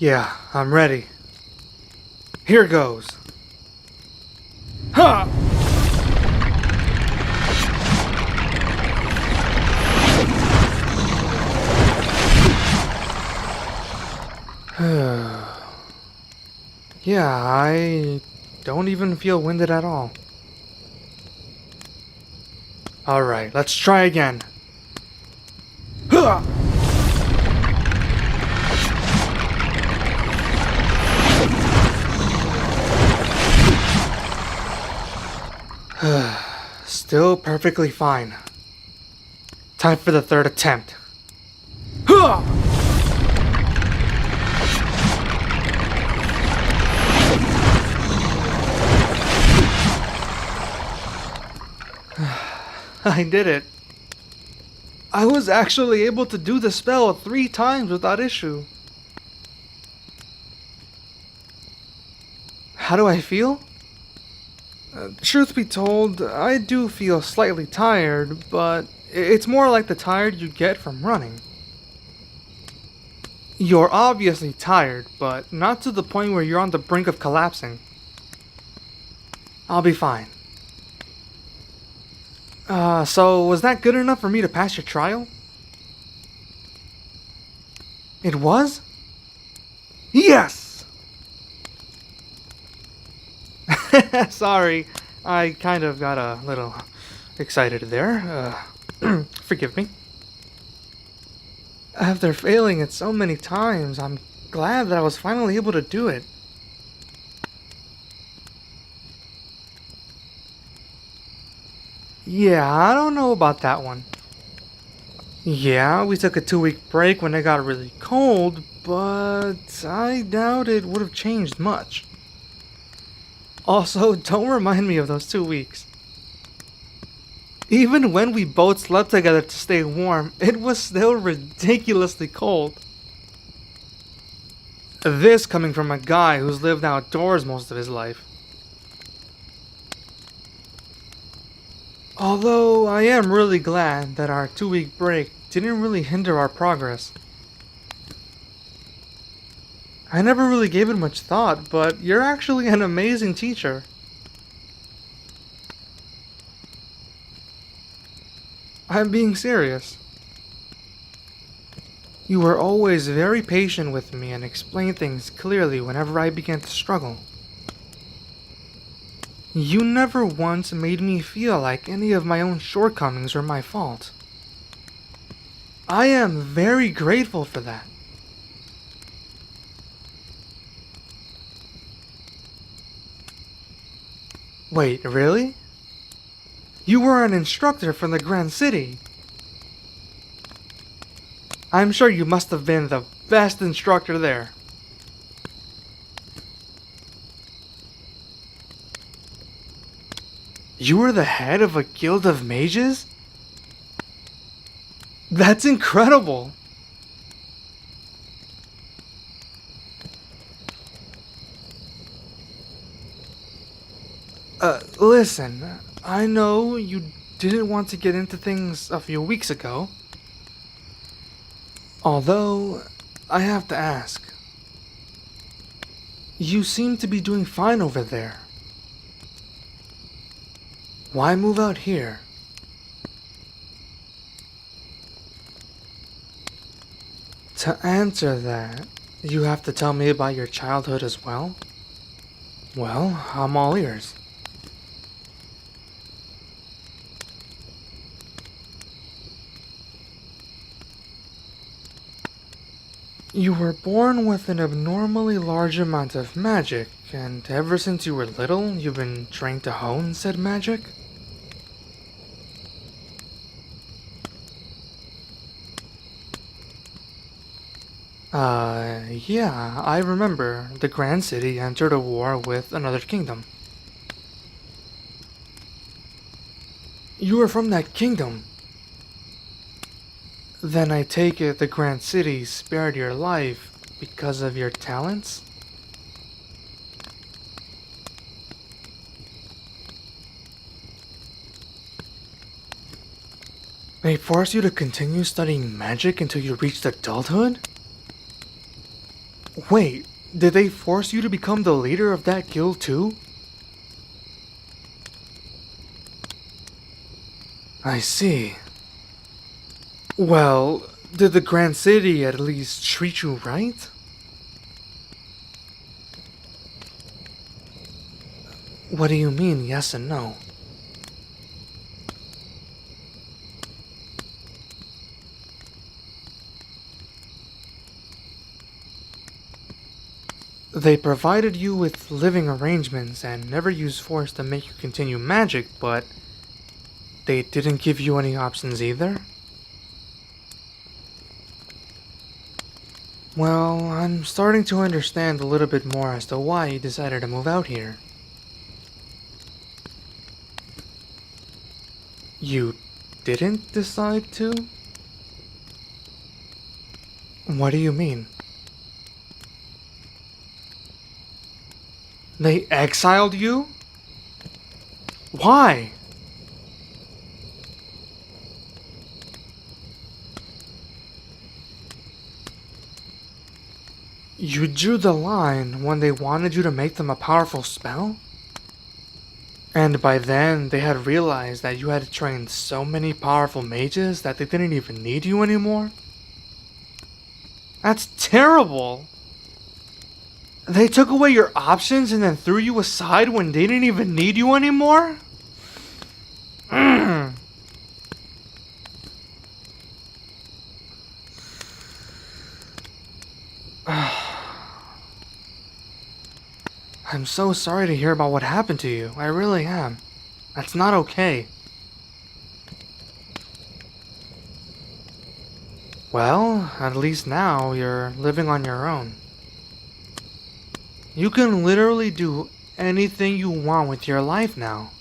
Yeah, I'm ready. Here goes. Ha! Yeah, I don't even feel winded at all. Alright, let's try again. Ha! Still perfectly fine. Time for the third attempt. Ha! I did it. I was actually able to do the spell 3 times without issue. How do I feel? Truth be told, I do feel slightly tired, but it's more like the tired you get from running. You're obviously tired, but not to the point where you're on the brink of collapsing. I'll be fine. So was that good enough for me to pass your trial? It was? Yes! Sorry, I kind of got a little excited there. Forgive me. After failing it so many times, I'm glad that I was finally able to do it. Yeah, I don't know about that one. Yeah, we took a 2-week break when it got really cold, but I doubt it would have changed much. Also, don't remind me of those 2 weeks. Even when we both slept together to stay warm, it was still ridiculously cold. This coming from a guy who's lived outdoors most of his life. Although I am really glad that our 2-week break didn't really hinder our progress. I never really gave it much thought, but you're actually an amazing teacher. I'm being serious. You were always very patient with me and explained things clearly whenever I began to struggle. You never once made me feel like any of my own shortcomings were my fault. I am very grateful for that. Wait, really? You were an instructor from the Grand City. I'm sure you must have been the best instructor there. You were the head of a guild of mages? That's incredible! Listen, I know you didn't want to get into things a few weeks ago. Although, I have to ask. You seem to be doing fine over there. Why move out here? To answer that, you have to tell me about your childhood as well? Well, I'm all ears. You were born with an abnormally large amount of magic, and ever since you were little, you've been trained to hone said magic? Yeah, I remember. The Grand City entered a war with another kingdom. You were from that kingdom. Then I take it the Grand City spared your life because of your talents? They force you to continue studying magic until you reached adulthood? Wait, did they force you to become the leader of that guild too? I see. Well, did the Grand City at least treat you right? What do you mean, yes and no? They provided you with living arrangements and never used force to make you continue magic, but they didn't give you any options either? Well, I'm starting to understand a little bit more as to why you decided to move out here. You didn't decide to? What do you mean? They exiled you? Why? You drew the line when they wanted you to make them a powerful spell? And by then, they had realized that you had trained so many powerful mages that they didn't even need you anymore? That's terrible! They took away your options and then threw you aside when they didn't even need you anymore? I'm so sorry to hear about what happened to you. I really am. That's not okay. Well, at least now you're living on your own. You can literally do anything you want with your life now.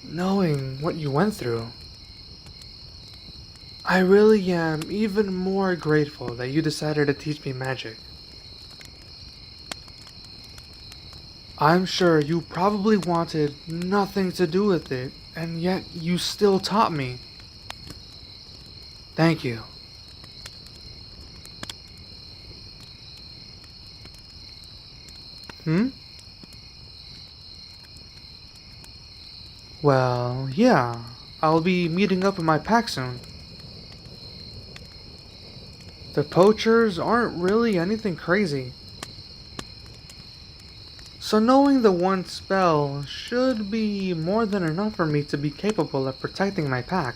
Knowing what you went through, I really am even more grateful that you decided to teach me magic. I'm sure you probably wanted nothing to do with it, and yet you still taught me. Thank you. Well, yeah. I'll be meeting up with my pack soon. The poachers aren't really anything crazy. So knowing the one spell should be more than enough for me to be capable of protecting my pack.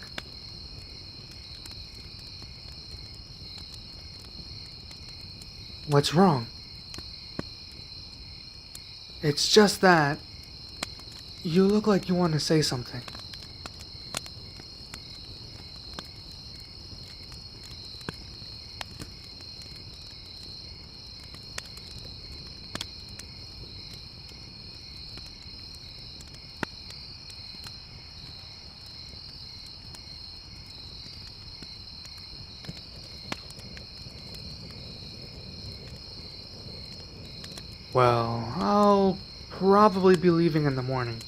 What's wrong? It's just that you look like you want to say something. Well, I'll probably be leaving in the morning.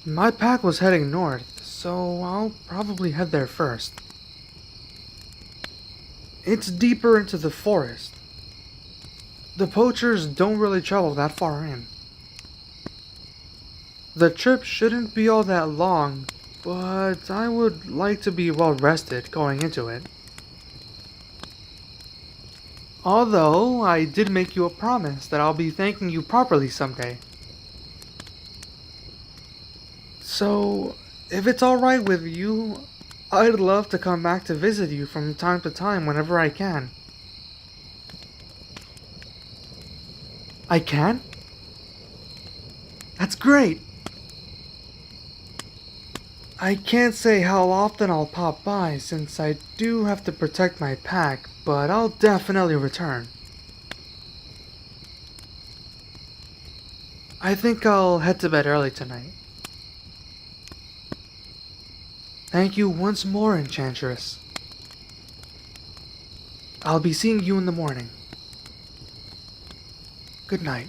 My pack was heading north, so I'll probably head there first. It's deeper into the forest. The poachers don't really travel that far in. The trip shouldn't be all that long, but I would like to be well rested going into it. Although, I did make you a promise that I'll be thanking you properly someday. So, if it's alright with you, I'd love to come back to visit you from time to time whenever I can. I can? That's great! I can't say how often I'll pop by since I do have to protect my pack, but I'll definitely return. I think I'll head to bed early tonight. Thank you once more, Enchantress. I'll be seeing you in the morning. Good night.